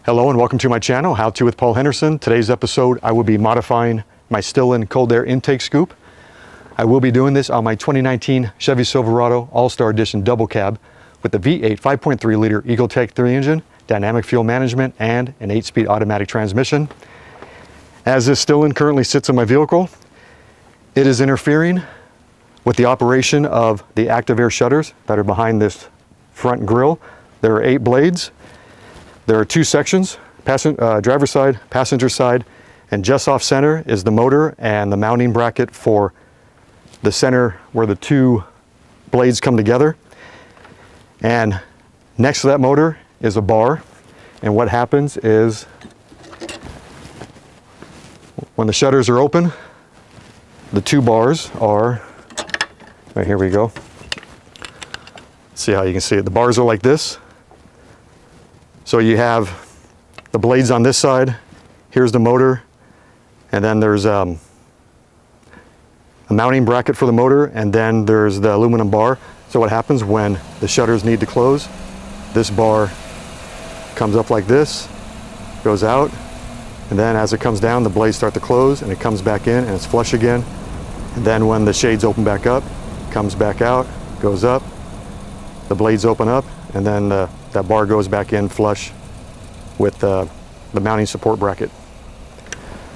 Hello and welcome to my channel, How To with Paul Henderson. Today's episode, I will be modifying my STILLEN Cold Air Intake Scoop. I will be doing this on my 2019 Chevy Silverado All-Star Edition Double Cab with the V8 5.3 liter Ecotec 3 engine, dynamic fuel management, and an 8-speed automatic transmission. As this STILLEN currently sits in my vehicle, it is interfering with the operation of the Active Aero Shutters that are behind this front grille. There are 8 blades. There are 2 sections, driver's side, passenger side, and just off center is the motor and the mounting bracket for the center where the 2 blades come together. And next to that motor is a bar. And what happens is when the shutters are open, the 2 bars are, right here we go. See how you can see it. The bars are like this. So you have the blades on this side, here's the motor, and then there's a mounting bracket for the motor, and then there's the aluminum bar. So what happens when the shutters need to close, this bar comes up like this, goes out, and then as it comes down, the blades start to close, and it comes back in, and it's flush again. And then when the shades open back up, comes back out, goes up, the blades open up, and then that bar goes back in flush with the mounting support bracket.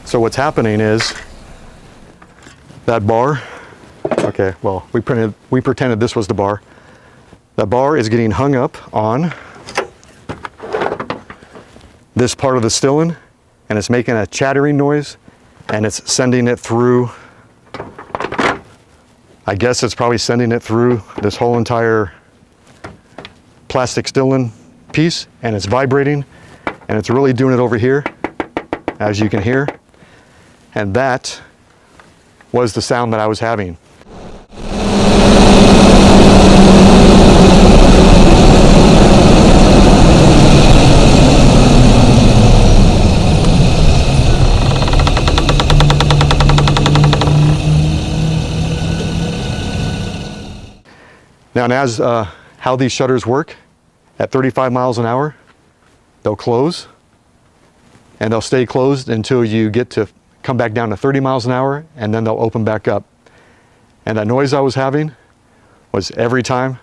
So what's happening is that bar, okay, well, we pretended this was the bar. That bar is getting hung up on this part of the STILLEN, and it's making a chattering noise, and it's sending it through, I guess it's probably sending it through this whole entire plastic STILLEN piece, and it's vibrating, and it's really doing it over here, as you can hear. And that was the sound that I was having. Now, and as how these shutters work, at 35 miles an hour, they'll close, and they'll stay closed until you get to come back down to 30 miles an hour, and then they'll open back up. And that noise I was having was every time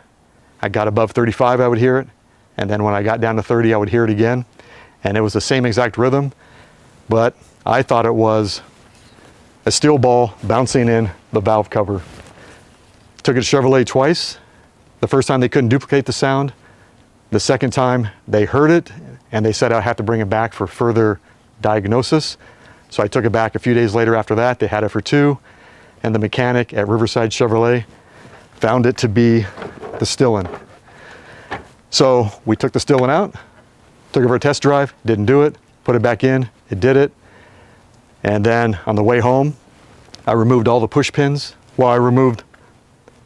I got above 35, I would hear it, and then when I got down to 30, I would hear it again, and it was the same exact rhythm, but I thought it was a steel ball bouncing in the valve cover. Took it to Chevrolet twice. The first time they couldn't duplicate the sound. The second time they heard it, and they said I have to bring it back for further diagnosis. So I took it back a few days later after that. They had it for 2, and the mechanic at Riverside Chevrolet found it to be the STILLEN. So we took the STILLEN out, took it for a test drive, didn't do it, put it back in, it did it. And then on the way home, I removed all the push pins. Well, I removed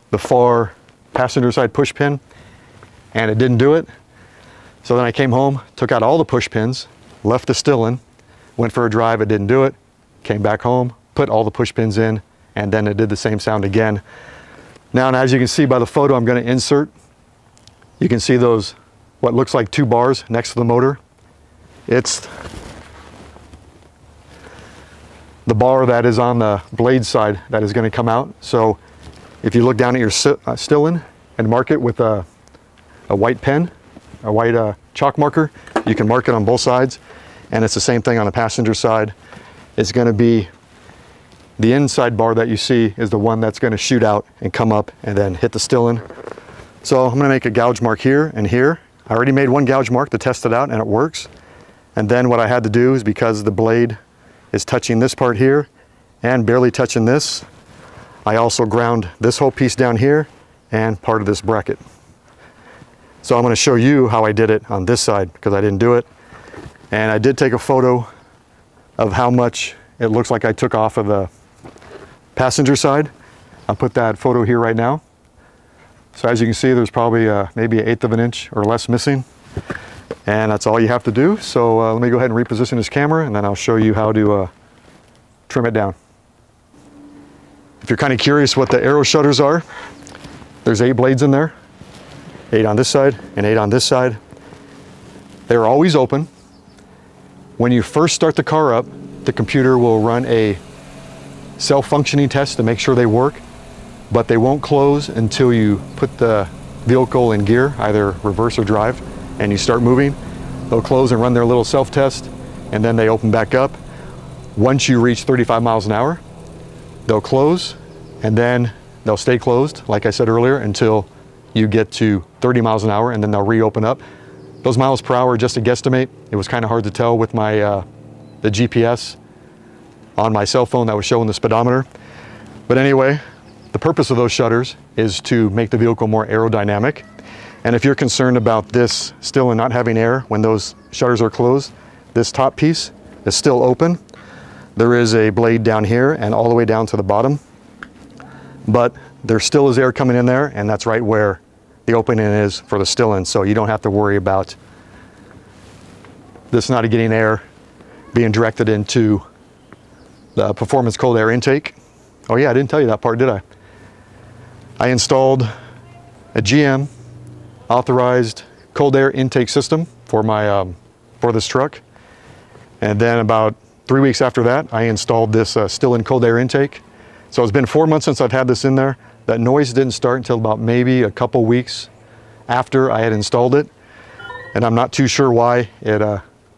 the far passenger side push pin, and it didn't do it. So then I came home, took out all the push pins, left the STILLEN, went for a drive, it didn't do it, came back home, put all the push pins in, and then it did the same sound again. Now, and as you can see by the photo I'm going to insert, you can see those, what looks like 2 bars next to the motor. It's the bar that is on the blade side that is going to come out. So if you look down at your STILLEN and mark it with a white pen, a white chalk marker, you can mark it on both sides. And it's the same thing on the passenger side. It's going to be the inside bar that you see is the one that's going to shoot out and come up and then hit the STILLEN. So I'm going to make a gouge mark here and here. I already made one gouge mark to test it out, and it works. And then what I had to do is, because the blade is touching this part here and barely touching this, I also ground this whole piece down here and part of this bracket. So I'm going to show you how I did it on this side, because I didn't do it. And I did take a photo of how much it looks like I took off of the passenger side. I'll put that photo here right now. So as you can see, there's probably maybe 1/8 of an inch or less missing. And that's all you have to do. So let me go ahead and reposition this camera, and then I'll show you how to trim it down. If you're kind of curious what the aero shutters are, there's 8 blades in there, 8 on this side and 8 on this side. They're always open. When you first start the car up, the computer will run a self-functioning test to make sure they work, but they won't close until you put the vehicle in gear, either reverse or drive, and you start moving. They'll close and run their little self-test, and then they open back up. Once you reach 35 miles an hour, they'll close, and then they'll stay closed, like I said earlier, until you get to 30 miles an hour, and then they'll reopen up. Those miles per hour are just a guesstimate. It was kind of hard to tell with my the GPS on my cell phone that was showing the speedometer. But anyway, the purpose of those shutters is to make the vehicle more aerodynamic. And if you're concerned about this still and not having air when those shutters are closed, this top piece is still open. There is a blade down here and all the way down to the bottom, but there still is air coming in there, and that's right where the opening is for the STILLEN, so you don't have to worry about this not getting air being directed into the performance cold air intake. Oh yeah, I didn't tell you that part, did I? I installed a GM authorized cold air intake system for my for this truck, and then about 3 weeks after that, I installed this STILLEN cold air intake. So it's been 4 months since I've had this in there. That noise didn't start until about maybe a couple weeks after I had installed it. And I'm not too sure why it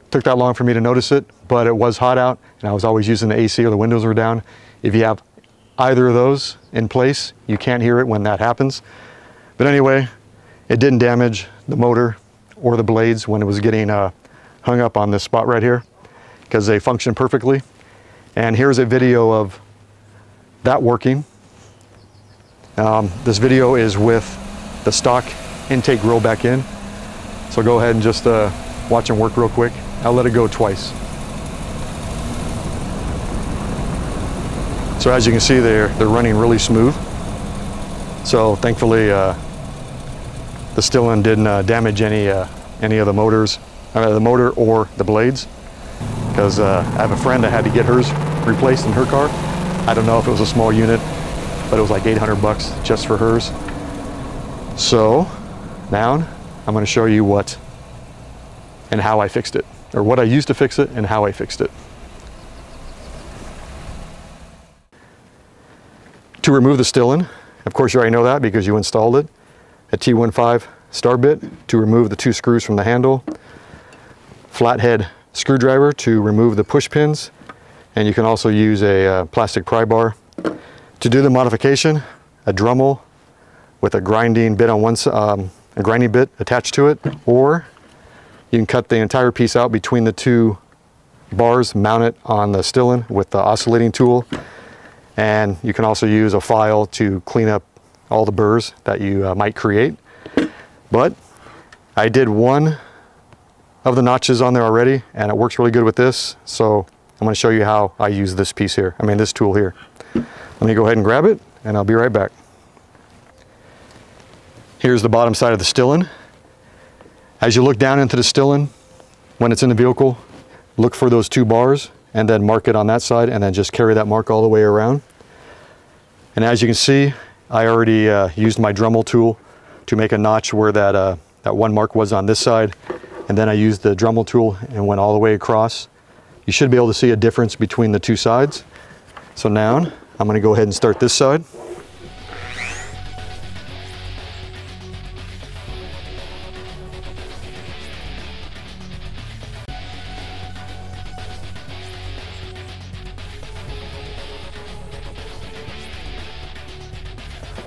took that long for me to notice it, but it was hot out and I was always using the AC or the windows were down. If you have either of those in place, you can't hear it when that happens. But anyway, it didn't damage the motor or the blades when it was getting hung up on this spot right here, because they function perfectly. And here's a video of that working. This video is with the stock intake grill back in. So go ahead and just watch them work real quick. I'll let it go twice. So as you can see, they're running really smooth. So thankfully the STILLEN didn't damage any of the motors, the motor or the blades, because I have a friend that had to get hers replaced in her car. I don't know if it was a small unit, but it was like 800 bucks just for hers. So now I'm going to show you what and how I fixed it, or what I used to fix it and how I fixed it. To remove the STILLEN, of course you already know that because you installed it, a T15 star bit to remove the 2 screws from the handle, flathead screwdriver to remove the push pins, and you can also use a plastic pry bar. To do the modification, a Dremel with a grinding bit on one side, a grinding bit attached to it, or you can cut the entire piece out between the 2 bars, mount it on the STILLEN with the oscillating tool, and you can also use a file to clean up all the burrs that you might create. But I did one of the notches on there already, and it works really good with this, so I'm going to show you how I use this piece here, this tool here. Let me go ahead and grab it, and I'll be right back. Here's the bottom side of the STILLEN. As you look down into the STILLEN, when it's in the vehicle, look for those 2 bars, and then mark it on that side, and then just carry that mark all the way around. And as you can see, I already used my Dremel tool to make a notch where that one mark was on this side, and then I used the Dremel tool and went all the way across. You should be able to see a difference between the 2 sides. So now I'm going to go ahead and start this side.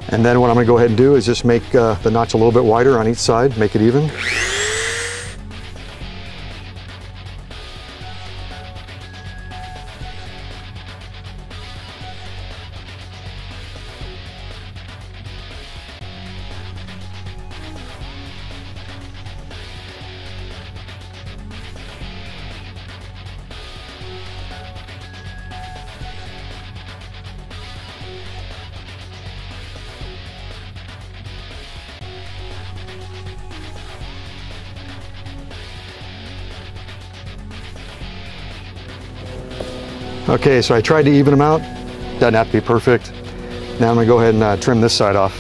And then what I'm going to go ahead and do is just make the notch a little bit wider on each side, make it even. Okay, so I tried to even them out. Doesn't have to be perfect. Now I'm going to go ahead and trim this side off.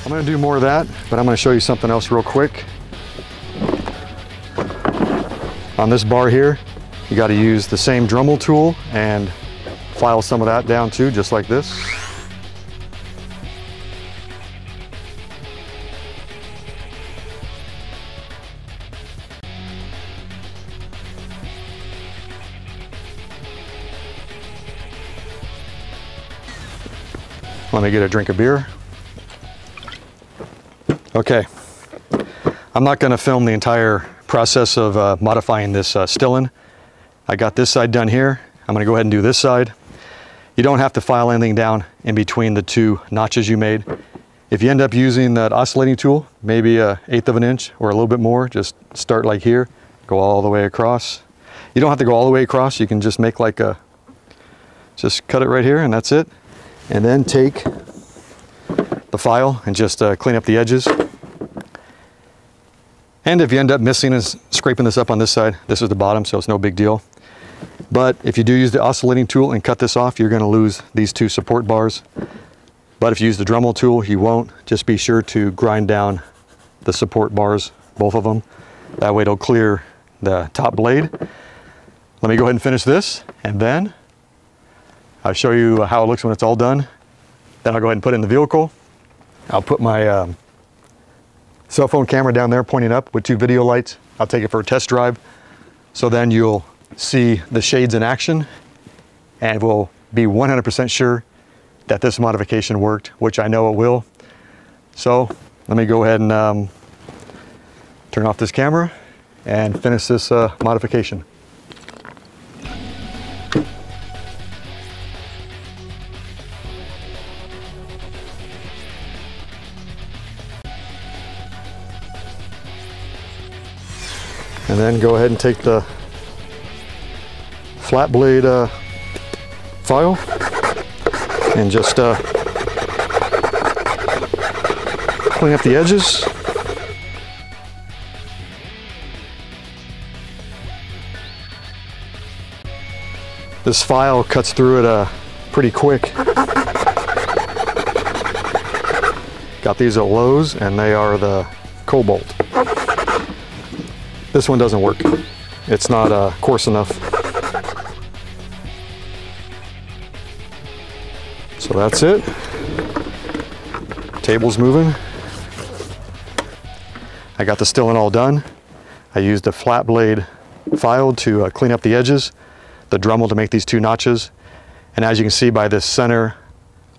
I'm going to do more of that, but I'm going to show you something else real quick. On this bar here, you got to use the same Dremel tool and file some of that down too, just like this. Let me get a drink of beer. Okay, I'm not going to film the entire process of modifying this STILLEN. I got this side done here. I'm going to go ahead and do this side. You don't have to file anything down in between the two notches you made. If you end up using that oscillating tool, maybe 1/8 of an inch or a little bit more, just start like here, go all the way across. You don't have to go all the way across. You can just make like a, just cut it right here and that's it. And then take the file and just clean up the edges. And if you end up missing and scraping this up on this side, this is the bottom, so it's no big deal. But if you do use the oscillating tool and cut this off, you're going to lose these two support bars. But if you use the Dremel tool, you won't. Just be sure to grind down the support bars, both of them. That way it'll clear the top blade. Let me go ahead and finish this, and then I'll show you how it looks when it's all done. Then I'll go ahead and put it in the vehicle. I'll put my cell phone camera down there pointing up with 2 video lights. I'll take it for a test drive. So then you'll see the shades in action and we'll be 100% sure that this modification worked, which I know it will. So let me go ahead and turn off this camera and finish this modification. And then go ahead and take the flat blade file and just clean up the edges. This file cuts through it pretty quick. Got these at Lowe's and they are the Cobalt. This one doesn't work. It's not coarse enough. So that's it. Table's moving. I got the STILLEN all done. I used a flat blade file to clean up the edges, the Dremel to make these 2 notches. And as you can see by this center,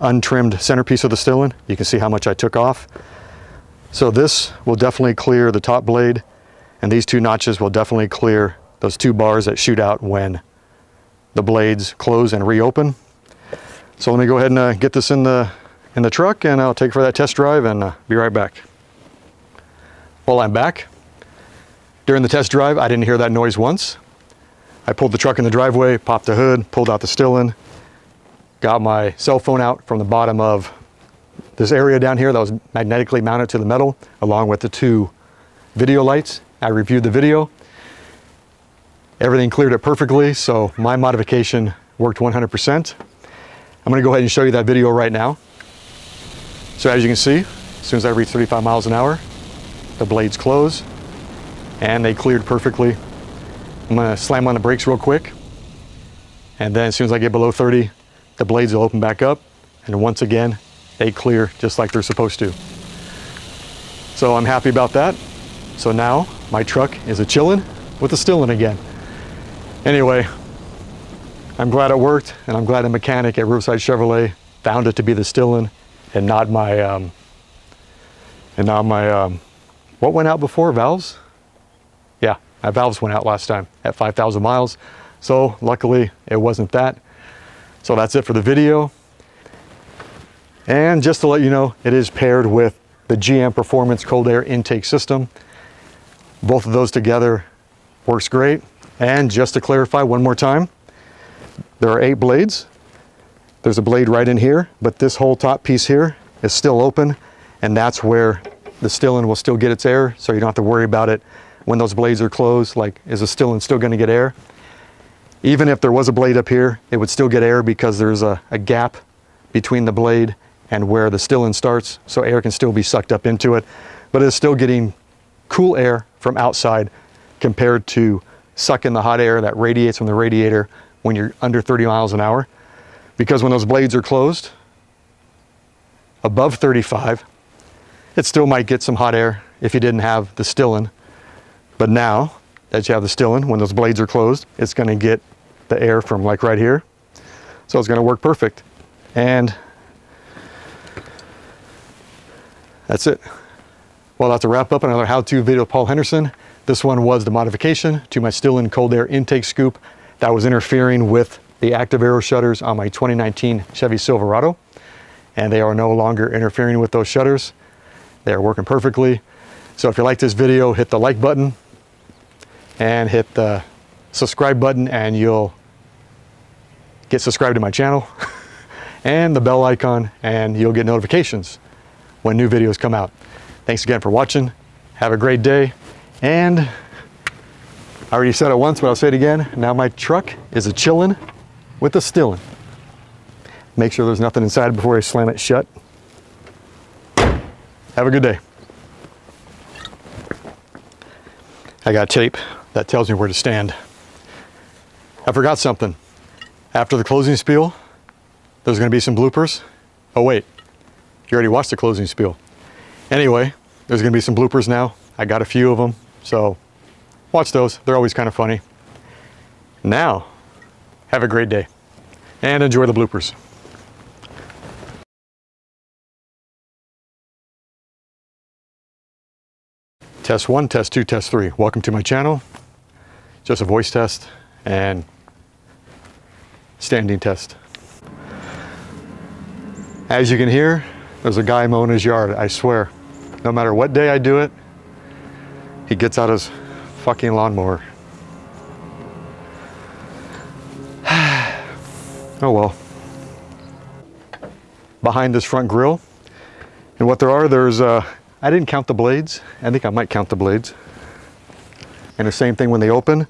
untrimmed centerpiece of the STILLEN, you can see how much I took off. So this will definitely clear the top blade. And these 2 notches will definitely clear those 2 bars that shoot out when the blades close and reopen. So let me go ahead and get this in the truck and I'll take it for that test drive and be right back. Well, I'm back. During the test drive, I didn't hear that noise once. I pulled the truck in the driveway, popped the hood, pulled out the STILLEN, got my cell phone out from the bottom of this area down here that was magnetically mounted to the metal, along with the 2 video lights. I reviewed the video. Everything cleared it perfectly, so my modification worked 100%. I'm going to go ahead and show you that video right now. So as you can see, as soon as I reach 35 miles an hour, the blades close and they cleared perfectly. I'm going to slam on the brakes real quick, and then as soon as I get below 30, the blades will open back up, and once again, they clear just like they're supposed to. So I'm happy about that. So now my truck is a-chillin' with the STILLEN again. Anyway, I'm glad it worked, and I'm glad the mechanic at Riverside Chevrolet found it to be the STILLEN and not my what went out before? Valves? Yeah, my valves went out last time at 5,000 miles. So luckily it wasn't that. So that's it for the video. And just to let you know, it is paired with the GM Performance Cold Air Intake System. Both of those together works great. And just to clarify one more time, there are 8 blades. There's a blade right in here, but this whole top piece here is still open, and that's where the STILLEN will still get its air, so you don't have to worry about it when those blades are closed, like, is the STILLEN still going to get air? Even if there was a blade up here, it would still get air because there's a gap between the blade and where the STILLEN starts, so air can still be sucked up into it, but it's still getting cool air from outside compared to sucking the hot air that radiates from the radiator when you're under 30 miles an hour. Because when those blades are closed above 35, it still might get some hot air if you didn't have the STILLEN. But now that you have the STILLEN, when those blades are closed, it's going to get the air from like right here. So it's going to work perfect. And that's it. Well, that's a wrap up another how-to video with Paul Henderson. This one was the modification to my STILLEN cold air intake scoop that was interfering with the Active Aero Shutters on my 2019 Chevy Silverado. And they are no longer interfering with those shutters. They are working perfectly. So if you like this video, hit the like button and hit the subscribe button, and you'll get subscribed to my channel and the bell icon, and you'll get notifications when new videos come out. Thanks again for watching. Have a great day. And I already said it once, but I'll say it again. Now my truck is a chillin' with a STILLEN. Make sure there's nothing inside before I slam it shut. Have a good day. I got tape that tells me where to stand. I forgot something. After the closing spiel, there's going to be some bloopers. Oh wait, you already watched the closing spiel. Anyway, there's going to be some bloopers now. I got a few of them, so watch those. They're always kind of funny. Now, have a great day and enjoy the bloopers. Test 1, test 2, test 3. Welcome to my channel. Just a voice test and standing test. As you can hear, there's a guy mowing his yard. I swear, no matter what day I do it, he gets out his fucking lawnmower. Oh well. Behind this front grill, and what there are, there's I didn't count the blades. I think I might count the blades. And the same thing when they open,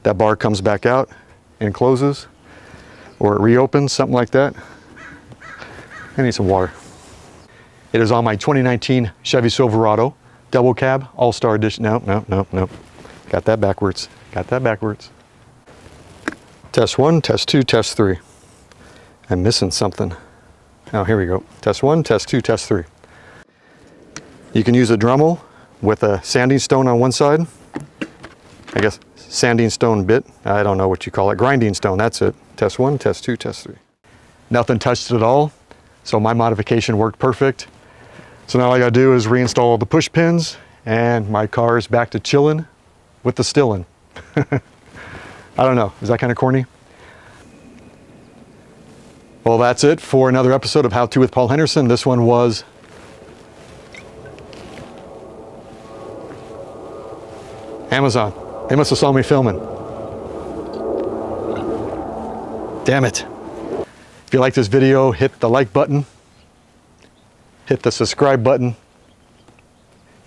that bar comes back out and closes, or it reopens, something like that. I need some water. It is on my 2019 Chevy Silverado, double cab, all-star edition. Nope. Got that backwards. Test 1, test 2, test 3. I'm missing something. Oh, here we go. Test 1, test 2, test 3. You can use a Dremel with a sanding stone on one side. I guess sanding stone bit. I don't know what you call it. Grinding stone, that's it. Test 1, test 2, test 3. Nothing touched it at all, so my modification worked perfect. So now all I gotta do is reinstall the push pins, and my car is back to chillin' with the STILLEN. I don't know, is that kind of corny? Well, that's it for another episode of How To with Paul Henderson. This one was Amazon. They must have saw me filming. Damn it. If you like this video, hit the like button, hit the subscribe button,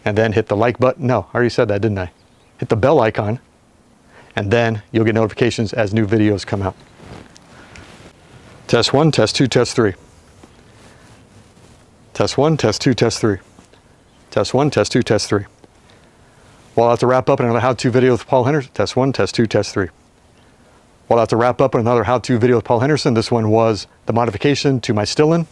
and then hit the like button. No, I already said that, didn't I? Hit the bell icon, and then you'll get notifications as new videos come out. Test 1, test 2, test 3. Test 1, test 2, test 3. Test 1, test 2, test 3. Well, that's a wrap up another how-to video with Paul Henderson. Test 1, test 2, test 3. Well, that's a wrap up another how-to video with Paul Henderson. This one was the modification to my STILLEN.